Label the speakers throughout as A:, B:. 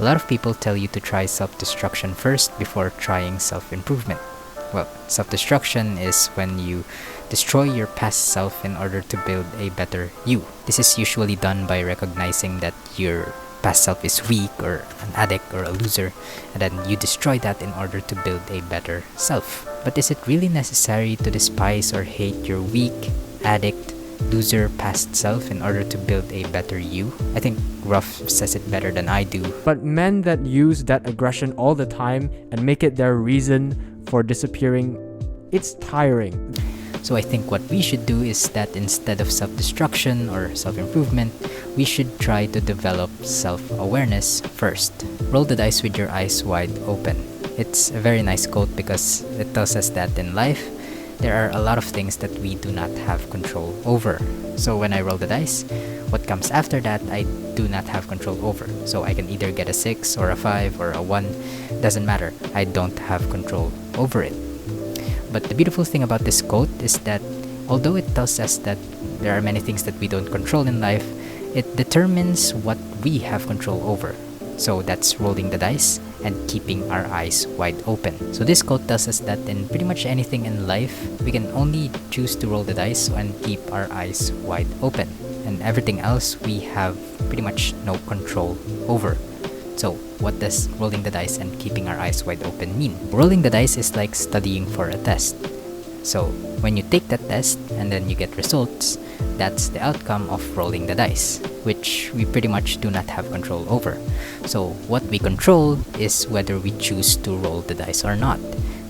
A: A lot of people tell you to try self-destruction first before trying self-improvement. Well, self-destruction is when you destroy your past self in order to build a better you. This is usually done by recognizing that your past self is weak or an addict or a loser, and then you destroy that in order to build a better self. But is it really necessary to despise or hate your weak, addict, loser past self in order to build a better you? I think Ruff says it better than I do.
B: But men that use that aggression all the time and make it their reason for disappearing, it's tiring.
A: So I think what we should do is that instead of self-destruction or self-improvement, we should try to develop self-awareness first. Roll the dice with your eyes wide open. It's a very nice quote because it tells us that in life, there are a lot of things that we do not have control over. So when I roll the dice, what comes after that I do not have control over. So I can either get a 6 or a 5 or a 1, doesn't matter. I don't have control over it. But the beautiful thing about this quote is that although it tells us that there are many things that we don't control in life, it determines what we have control over. So that's rolling the dice and keeping our eyes wide open. So this quote tells us that in pretty much anything in life, we can only choose to roll the dice and keep our eyes wide open. And everything else we have pretty much no control over. So what does rolling the dice and keeping our eyes wide open mean? Rolling the dice is like studying for a test. So when you take that test and then you get results, that's the outcome of rolling the dice, which we pretty much do not have control over. So what we control is whether we choose to roll the dice or not,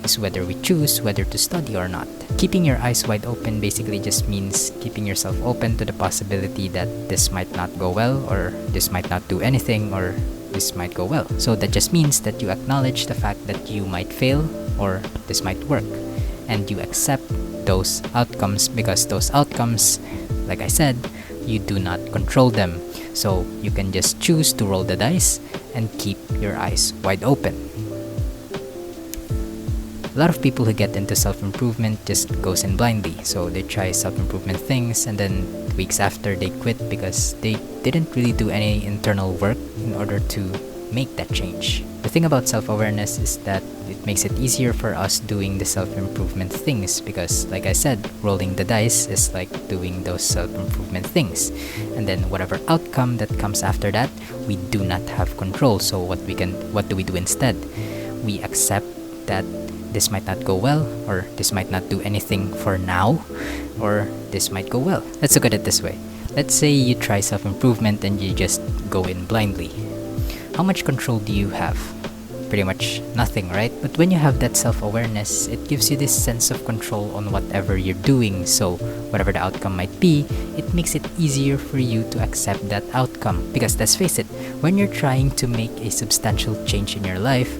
A: is whether we choose whether to study or not. Keeping your eyes wide open basically just means keeping yourself open to the possibility that this might not go well, or this might not do anything, or this might go well. So that just means that you acknowledge the fact that you might fail or this might work, and you accept those outcomes because those outcomes, like I said, you do not control them. So you can just choose to roll the dice and keep your eyes wide open. A lot of people who get into self-improvement just goes in blindly. So they try self-improvement things and then weeks after they quit because they didn't really do any internal work in order to make that change. The thing about self-awareness is that it makes it easier for us doing the self-improvement things because, like I said, rolling the dice is like doing those self-improvement things. And then whatever outcome that comes after that, we do not have control. So what do we do instead? We accept that this might not go well, or this might not do anything for now, or this might go well. Let's look at it this way. Let's say you try self-improvement and you just go in blindly. How much control do you have? Pretty much nothing, right? But when you have that self-awareness, it gives you this sense of control on whatever you're doing. So whatever the outcome might be, it makes it easier for you to accept that outcome. Because let's face it, when you're trying to make a substantial change in your life,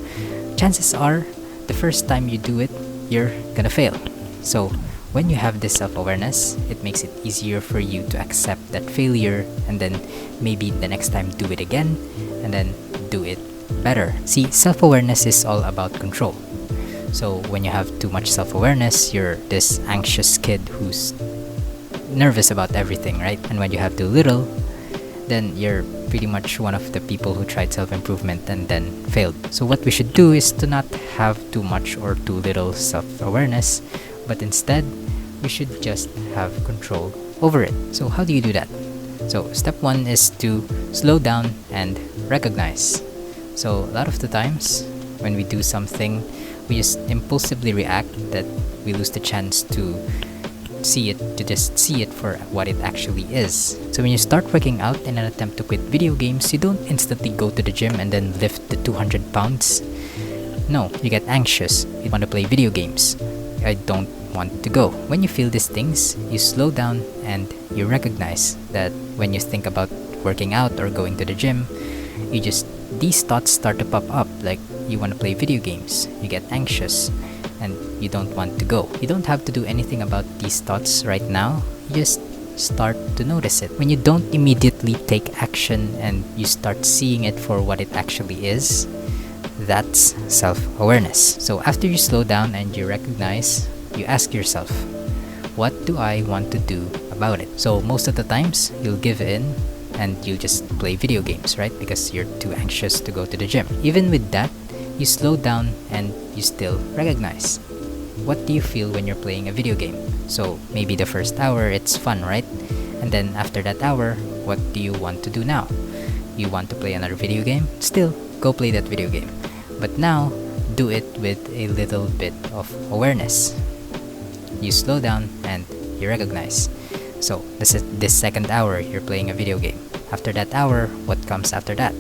A: chances are the first time you do it, you're gonna fail. So when you have this self-awareness, it makes it easier for you to accept that failure and then maybe the next time do it again and then do it better. See, self-awareness is all about control. So when you have too much self-awareness, you're this anxious kid who's nervous about everything, right? And when you have too little, then you're pretty much one of the people who tried self-improvement and then failed. So what we should do is to not have too much or too little self-awareness, but instead, we should just have control over it. So how do you do that? So step 1 is to slow down and recognize. So a lot of the times, when we do something, we just impulsively react that we lose the chance to just see it for what it actually is. So when you start working out in an attempt to quit video games, you don't instantly go to the gym and then lift the 200 pounds. No, you get anxious. You want to play video games. I don't want to go. When you feel these things, you slow down and you recognize that when you think about working out or going to the gym, these thoughts start to pop up, like you want to play video games, you get anxious, and you don't want to go. You don't have to do anything about these thoughts right now. You just start to notice it. When you don't immediately take action and you start seeing it for what it actually is, that's self-awareness. So after you slow down and you recognize, you ask yourself, what do I want to do about it? So most of the times, you'll give in and you just play video games, right? Because you're too anxious to go to the gym. Even with that, you slow down and you still recognize. What do you feel when you're playing a video game? So maybe the first hour it's fun, right? And then after that hour, what do you want to do now? You want to play another video game? Still, go play that video game. But now, do it with a little bit of awareness. You slow down and you recognize. So this second hour, you're playing a video game. After that hour, what comes after that?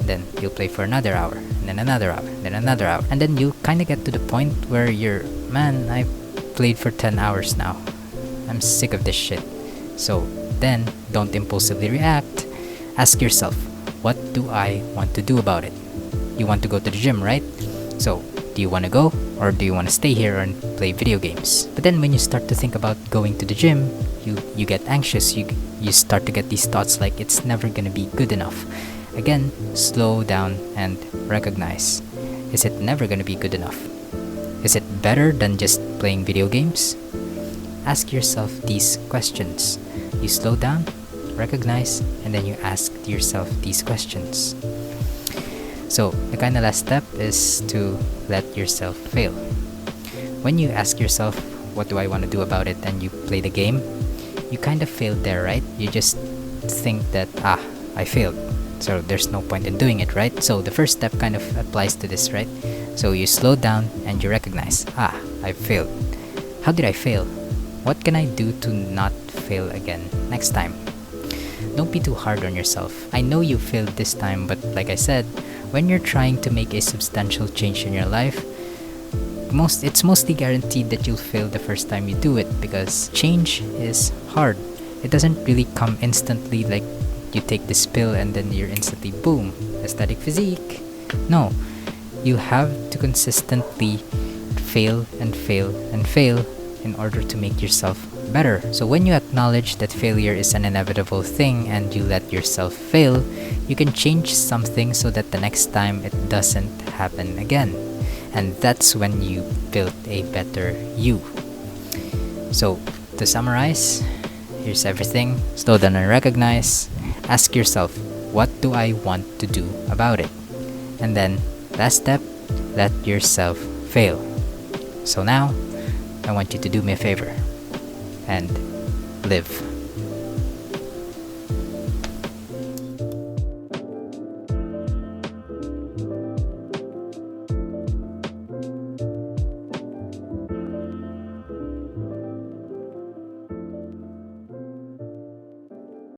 A: Then you'll play for another hour, and then another hour, and then another hour. And then you kind of get to the point where man, I've played for 10 hours now. I'm sick of this shit. So then, don't impulsively react. Ask yourself, what do I want to do about it? You want to go to the gym, right? So, do you want to go, or do you want to stay here and play video games? But then when you start to think about going to the gym, you get anxious. You start to get these thoughts like it's never gonna be good enough. Again, slow down and recognize. Is it never gonna be good enough? Is it better than just playing video games? Ask yourself these questions. You slow down, recognize, and then you ask yourself these questions. So, the kind of last step is to let yourself fail. When you ask yourself, what do I want to do about it, and you play the game, you kind of failed there, right? You just think that, I failed. So, there's no point in doing it, right? So, the first step kind of applies to this, right? So, you slow down and you recognize, I failed. How did I fail? What can I do to not fail again next time? Don't be too hard on yourself. I know you failed this time, but like I said, when you're trying to make a substantial change in your life, it's mostly guaranteed that you'll fail the first time you do it, because change is hard. It doesn't really come instantly, like you take this pill and then you're instantly boom, aesthetic physique. No, you have to consistently fail and fail and fail in order to make yourself better. So when you acknowledge that failure is an inevitable thing and you let yourself fail, you can change something so that the next time it doesn't happen again. And that's when you build a better you. So to summarize, here's everything. Slow down and recognize. Ask yourself, what do I want to do about it? And then, last step, let yourself fail. So now, I want you to do me a favor and live.